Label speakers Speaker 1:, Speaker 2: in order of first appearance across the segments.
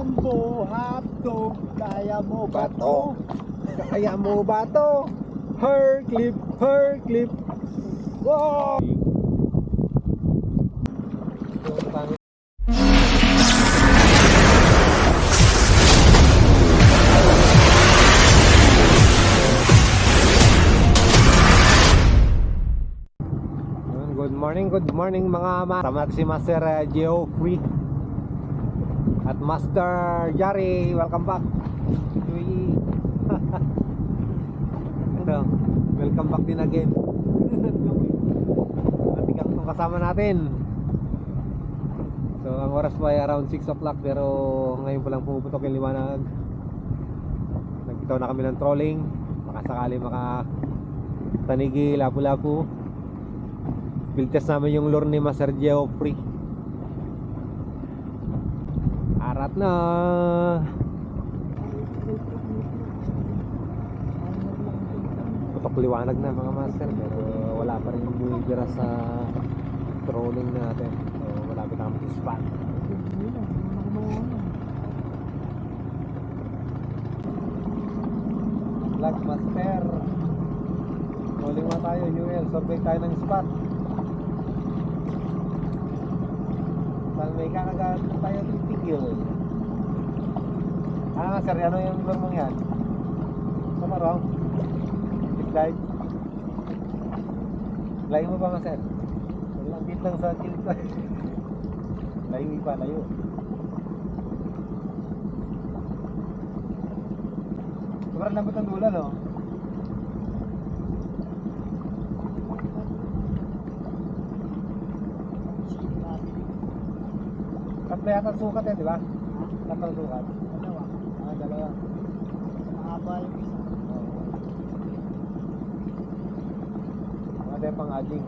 Speaker 1: Jumbo hotdog, kaya mo ba to?
Speaker 2: Kaya mo ba to? Her clip, her clip. Wow! Good morning mga tamat si Master Geoffrey at Master Jari. Welcome back. Ito, welcome back din again. Matigang itong kasama natin. So ang oras pa ay around 6 o'clock, pero ngayon pa lang pumuputok yung liwanag. Nagkitaw na kami ng trolling, baka sakali makatanigi lapu-lapu. Field test namin yung lure ni Master Geoffrey. Arat na. Putok liwanag na mga master, pero wala pa rin yung bumibira sa trolling natin. So malapit na kami sa spot. Vlog master, trolling na tayo, UL. Survey tayo ng spot. May kakagat tayo ng tigil. Nga sir, ano yung lure mong yan? Sama wrong? Glide? Glide mo ba nga sir? Walang bit lang sa kilit ko. Layo pa, layo. Sobrang lambot ang dula, no? Tatlo yata sukat eh, di ba? Tatlo sukat. Dalawa. Dalawa. Mahaba yung isa. Mga tayo pang ading.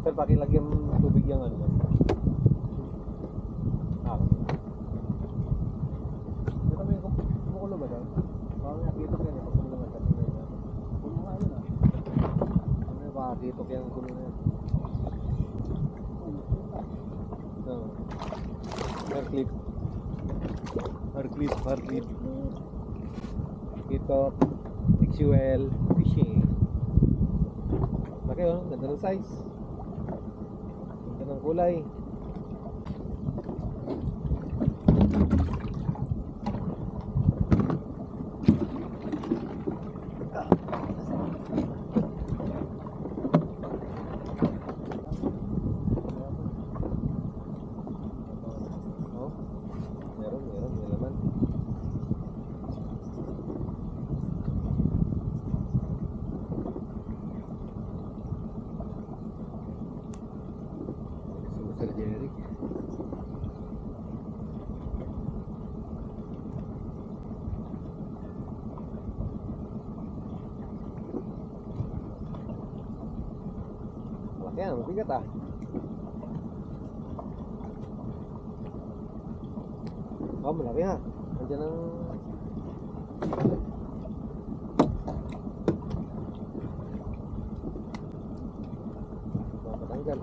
Speaker 2: Sir, pakilagyan tubig yung ano. Ito may kumukulo ba daw? Parang nakitok yan eh. Kumukulo ba daw? Kumukulo nga yun ah. Ano ba? Nakitok yan ang kulo na yan. Hair clip. Hair clip. Hair clip. Kitok. XUL. Fishing. Laki oh. Ganda ng size. Ng kulay. Meron laman. Sir Jerry. Laki yan, mabigat ah. Oh, malaki ha. Nandiyan ang mapatanggal.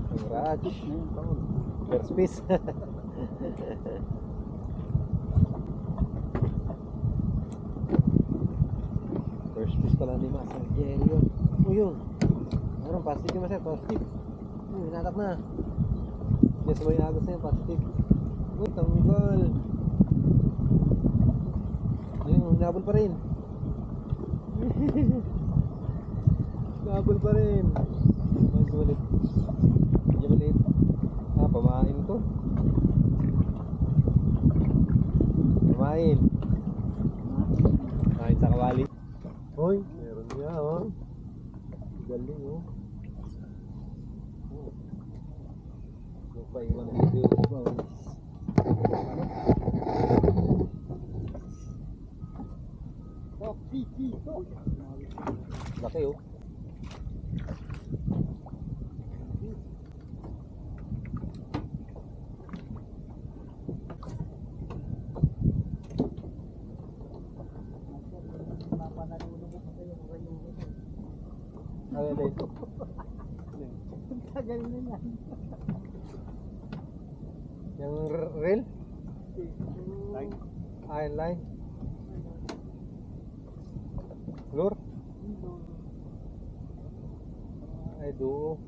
Speaker 2: Congrats. First piece. First piece pala ni Master Jerry yun. Yun. Meron plastic yung Master, plastic. Hinatak na. Yes, may agos na yung plastic. Uy, tanggal. Yun, nabol pa rin. Nabol pa rin. Sulit. Medyo maliit. Pamain to. Pamain. Pamain sa kawali. Hoy, meron niya oh. Galing oh. paiwan video. Laki oh. Ay, ay.
Speaker 1: Tagal na yan.
Speaker 2: Yung reel?
Speaker 1: Line.
Speaker 2: Iron line? Lure? Ay, duo.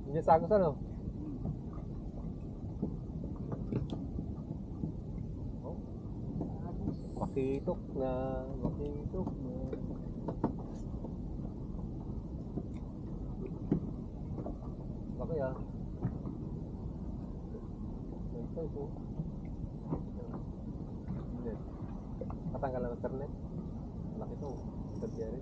Speaker 2: Hindi sagos ano? Oh. Makitok na. Laki ah. Ito ito. Hindi. Patanggal lang ang internet. Laki ito. Tertiary.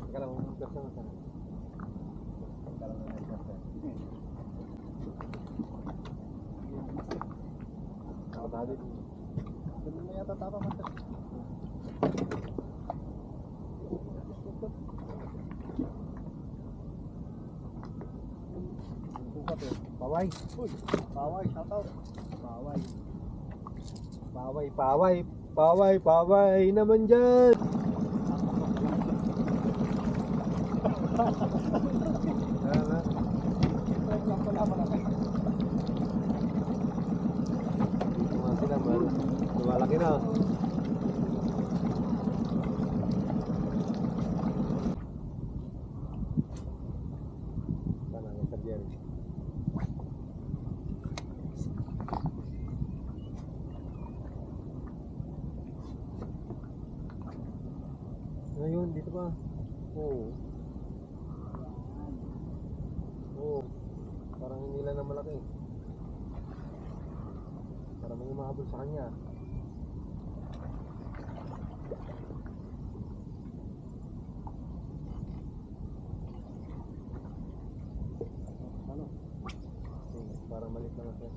Speaker 2: Teka lang, versa mo sana. Teka lang ang versa. Nakatali.
Speaker 1: Ganun na yata tapa mata.
Speaker 2: Paway.
Speaker 1: Uy, paway, shout out. Paway.
Speaker 2: Paway naman dyan. Ano?
Speaker 1: Lang pala malaki.
Speaker 2: Tumasi naman. Lumalaki na. Sana ang Jerry. Ngayon, dito pa. Oo. Oo. Parang hindi lang na malaki. Parang may umahabol sa kanya.
Speaker 1: Ano?
Speaker 2: Parang malit lang ako.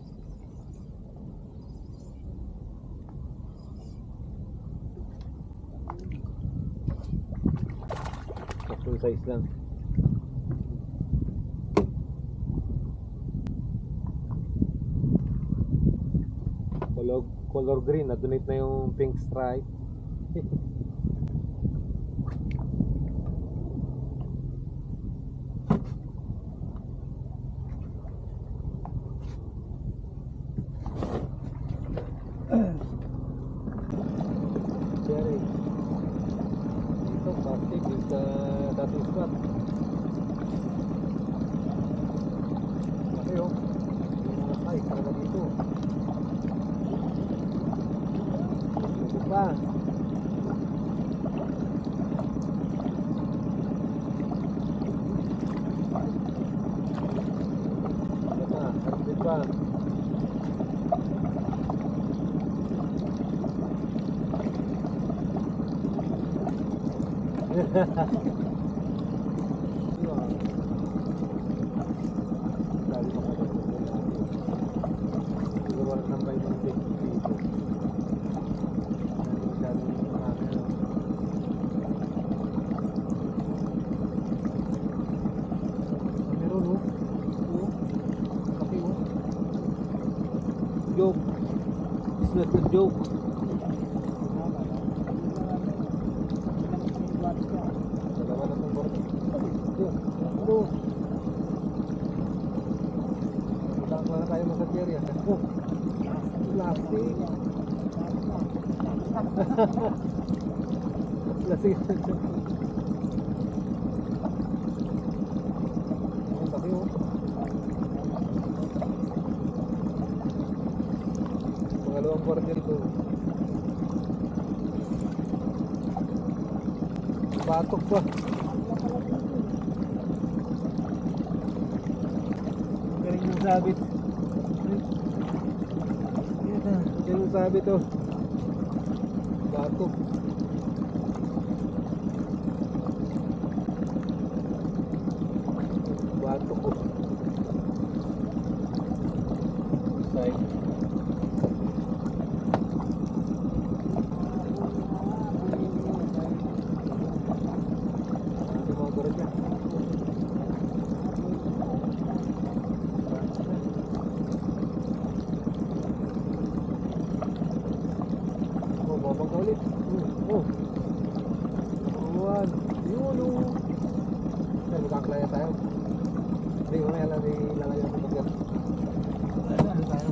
Speaker 2: Full size lang. Color green, na-donate na yung pink stripe. Jerry. Dito, plastic yung sa dating spot. Kasi oh, yung mga kay, talaga dito. Dito pa. Dito pa. Joke. It's not a joke. Dalawa na itong bordo. Ito. Takla na tayo sa area. Oh, plastic. Plastic. Ang laki oh. Pangalawang quarter ito. Batok pa. Galing yung sabit. Galing yung sabit oh. Batok. Oh. Buwan. Yun oh. Ay, magkaklaya tayo. Hindi, mamaya lang ilalagay natin pagkat. Ano tayo?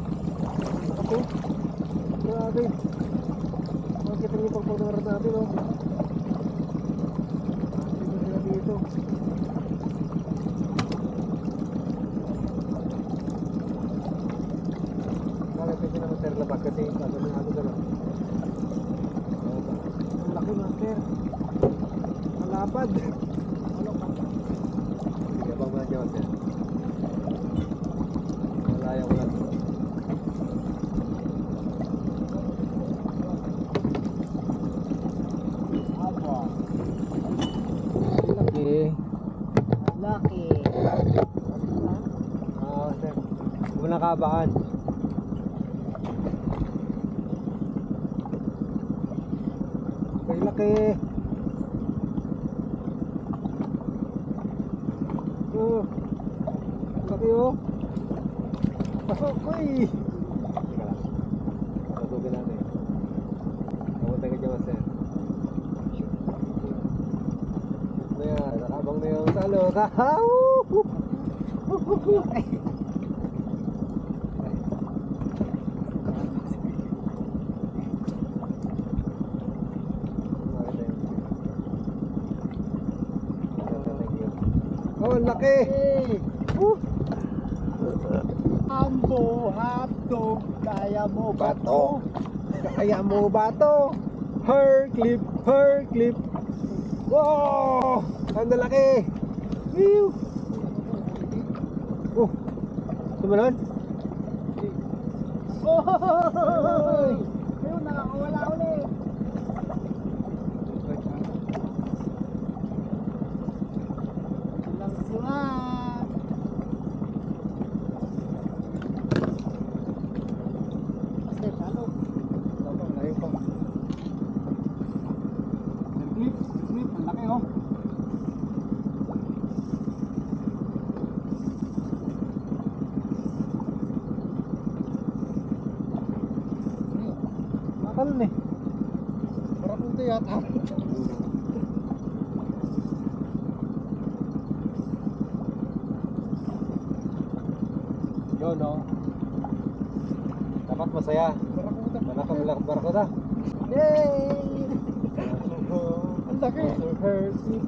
Speaker 2: Ako. Grabe. Makikita niyo pagpagdarat natin oh. Dito sila dito. Bakit pwede naman sir labag kasi sabi ng ano gano'n. Ang laki master. Malapad. Sige, abang mo na dyan master. Malaya ko lang.
Speaker 1: Apa?
Speaker 2: Laki.
Speaker 1: Laki.
Speaker 2: Sir. Huwag mo nakabakan. Laki laki. Laki oh. Pasok ko eh. Teka lang. Patugin natin. Kamuntay ka dyan master. Na yan. Nakabang na yung salo. Oh, laki!
Speaker 1: Ambo, hotdog, kaya mo ba to?
Speaker 2: Kaya mo ba to? Her clip. Wow! Ang laki! Whew! Oh! Sumunod?
Speaker 1: Oy! Ayun, nakakawala ulit. Lang suwan. Step, ano?
Speaker 2: Layo pa.
Speaker 1: Clip, ang laki oh.
Speaker 2: Matalon eh.
Speaker 1: Parang punta yata.
Speaker 2: Yun oh. Dapat masaya. Barakuda.
Speaker 1: Yay! Ang laki.
Speaker 2: Her clip.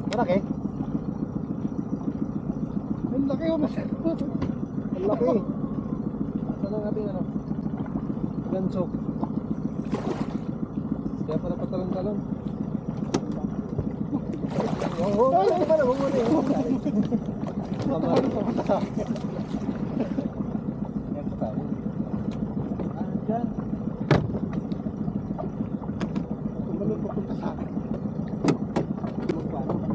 Speaker 2: Malaki?
Speaker 1: Ang laki oh, masyado.
Speaker 2: Ang laki. Saan ang ating ano? Gansok. Kaya pala patalon-talon. Oo, ano ba na? Huwag mo na yun. Kamari pa pa tayo. Yan pa tayo.
Speaker 1: Dyan. Tumalun papunta sa akin. Magpaano?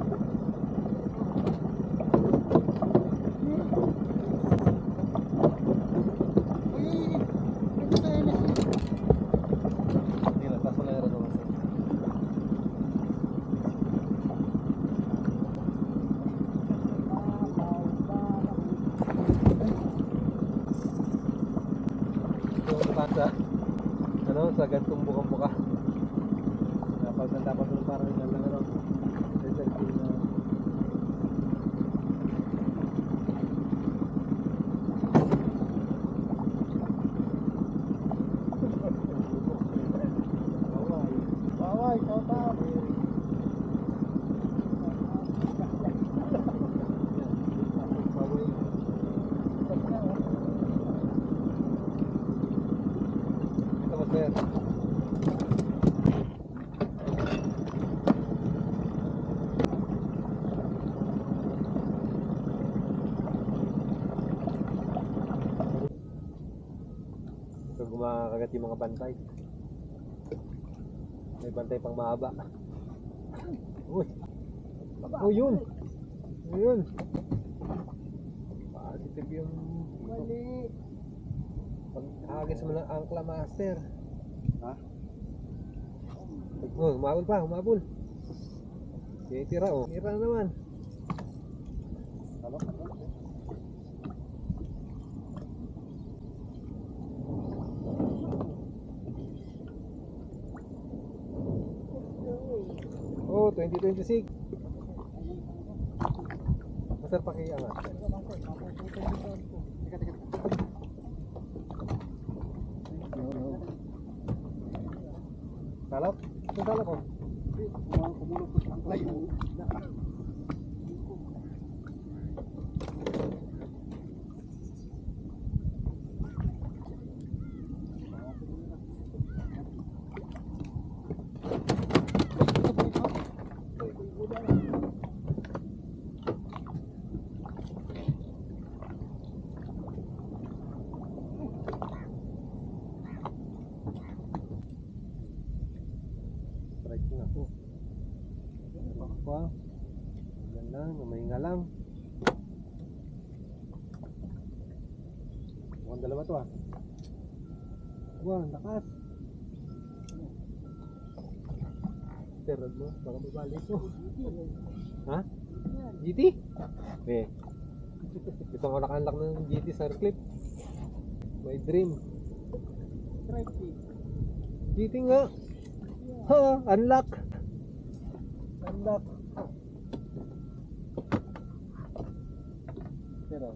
Speaker 2: Hindi na, tapos wala yung naman. Sa ano, sa gantong bukang-buka. Dapat yung parang yan lang ano.
Speaker 1: Baway, shout out.
Speaker 2: Ito mo sir. Ito gumakagat yung mga bantay. May bantay pang mahaba. Uy. Oh, yun. Yun. Positive yung
Speaker 1: Mali.
Speaker 2: pag-agis mo ng angkla master.
Speaker 1: Ha?
Speaker 2: Oh, umabol pa, umabol. Tira oh. Tira na naman. Oh, 2026. Masar pakiangat. Salap? Ito salap oh. Strike na po. Pa. Yan lang, mamahinga lang. Mukhang dalawa to ah. Wah, lakas. Terod mo, baka mabalik mo. Ha? GT? Eh. Gusto ko naka-unlock ng GT sa clip. My dream. GT nga. Ha, unlock. Unlock. Pero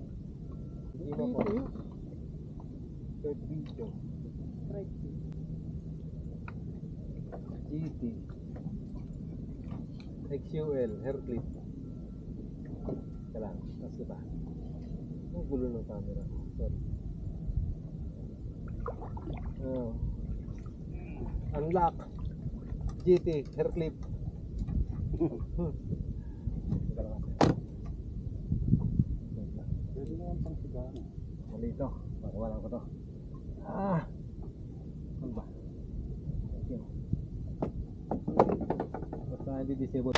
Speaker 2: hindi mo po. Third video. GT XUL hair clip. Kailangan, tapos diba? Ang gulo ng camera. Sorry. Oh. Unlock GT hair clip.
Speaker 1: Pwede naman pang sigaro.
Speaker 2: Mali ito. Pakawalan ko to. Ah! Ano ba? Okay. Basta hindi disable.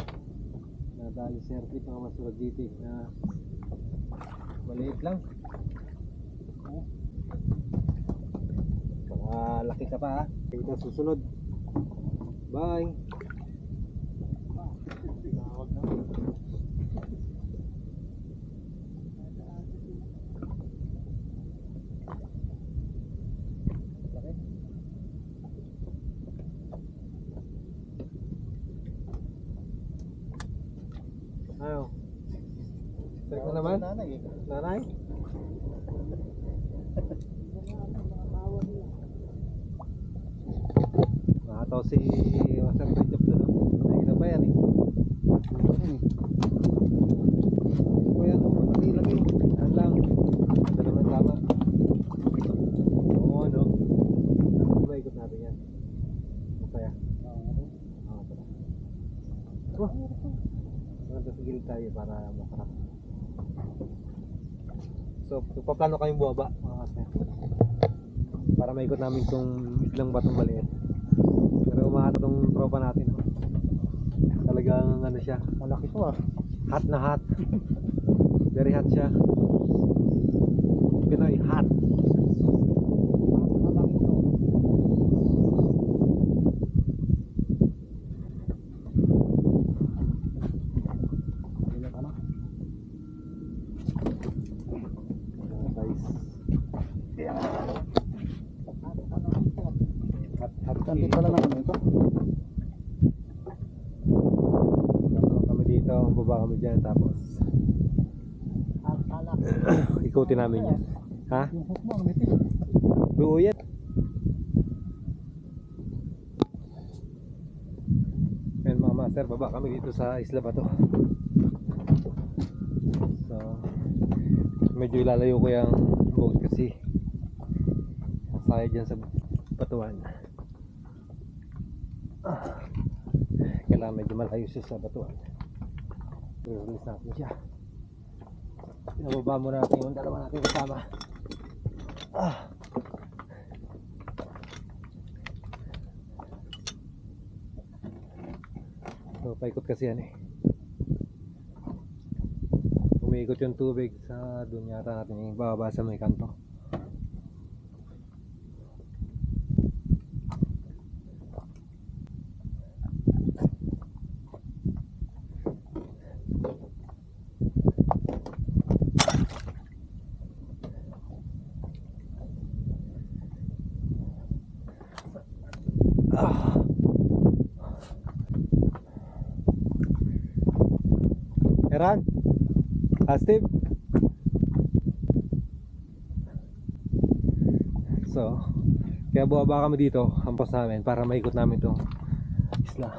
Speaker 2: Nadali si hair clip ng Masura GT na maliit lang. Baka laki ka pa ha. Kita susunod. Bye. Ano? Strike na naman?
Speaker 1: Nanay eh.
Speaker 2: Nanay? Nakataw si Master Rejop doon, no? Nakikita pa yan eh. Ano po yan? Laki-laki. Yan lang. Ganda naman tama. Oo, no? Ano ba ikot natin yan? Masaya. Oo, tara. Oh! Maganda sa gilid tayo para makarap. So, paplano kayong buwaba mga kasi para maikot namin itong islang batong maliit. Pero umahat itong tropa natin. Talagang ano siya,
Speaker 1: Malaki to ah.
Speaker 2: hot na hot. Very hot siya. Pinoy hot.
Speaker 1: Malaki to. Ilan ka na?
Speaker 2: Guys, hot
Speaker 1: Kandi pala naman ito.
Speaker 2: Tatlo kami dito, ang baba kami dyan, tapos ikutin namin yan. Ha?
Speaker 1: Yung hook mo, ang mitis.
Speaker 2: Buo yan. Ayan mga master, baba kami dito sa Isla Bato. So, medyo ilalayo ko yung boat kasi masaya dyan sa batuan. Kailangan medyo malayo siya sa batuan. I-release natin siya. Pinababa mo natin yung dalawa natin kasama. So paikot kasi yan eh. Umiikot yung tubig sa doon yata natin yung bababa sa may kanto. Meron? Steve? So, kaya bumaba kami dito, hampas namin para maikot namin itong isla.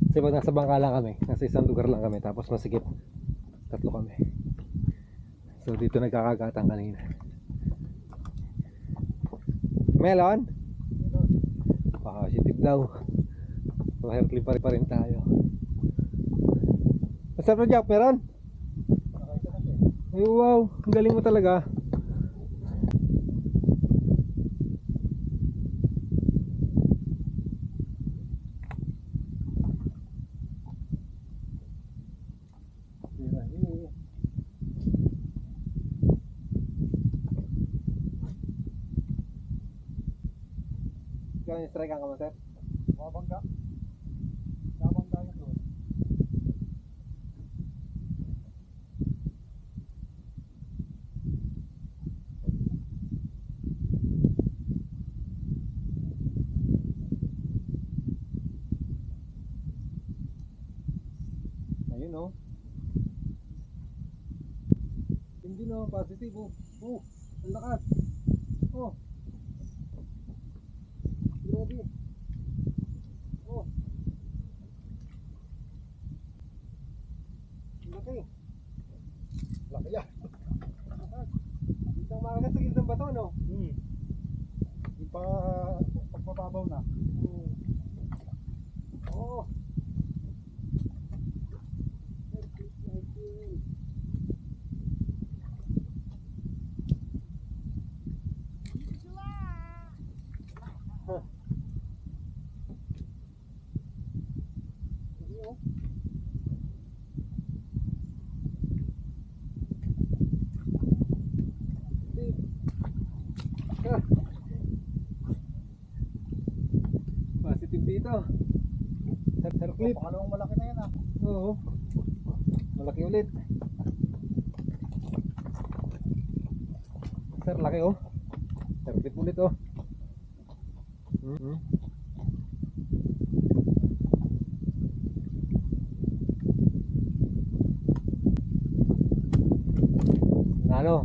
Speaker 2: Kasi pag nasa bangka lang kami, nasa isang lugar lang kami, tapos masikip, tatlo kami. So dito nagkakagatan kanina. Melon? Positive daw. Maherklip pa rin tayo. Masarap na Jack, meron? Ay wow, ang galing mo talaga. Kaya strike ka mo, sir?
Speaker 1: Mabangga. Mabangga yun doon.
Speaker 2: Ayun oh. Hindi no, positive oh. Oh, ang lakas. Oh. Grabe. Oh. Laki.
Speaker 1: Laki yan.
Speaker 2: Isang makagat sa gilid ng bato, no?
Speaker 1: Yung pagpapabaw na.
Speaker 2: Oo. Positive dito. Sir clip.
Speaker 1: Pakalawang malaki na yan ah.
Speaker 2: Oo. Malaki ulit. Sir, laki oh. Sir clip ulit oh. Ano?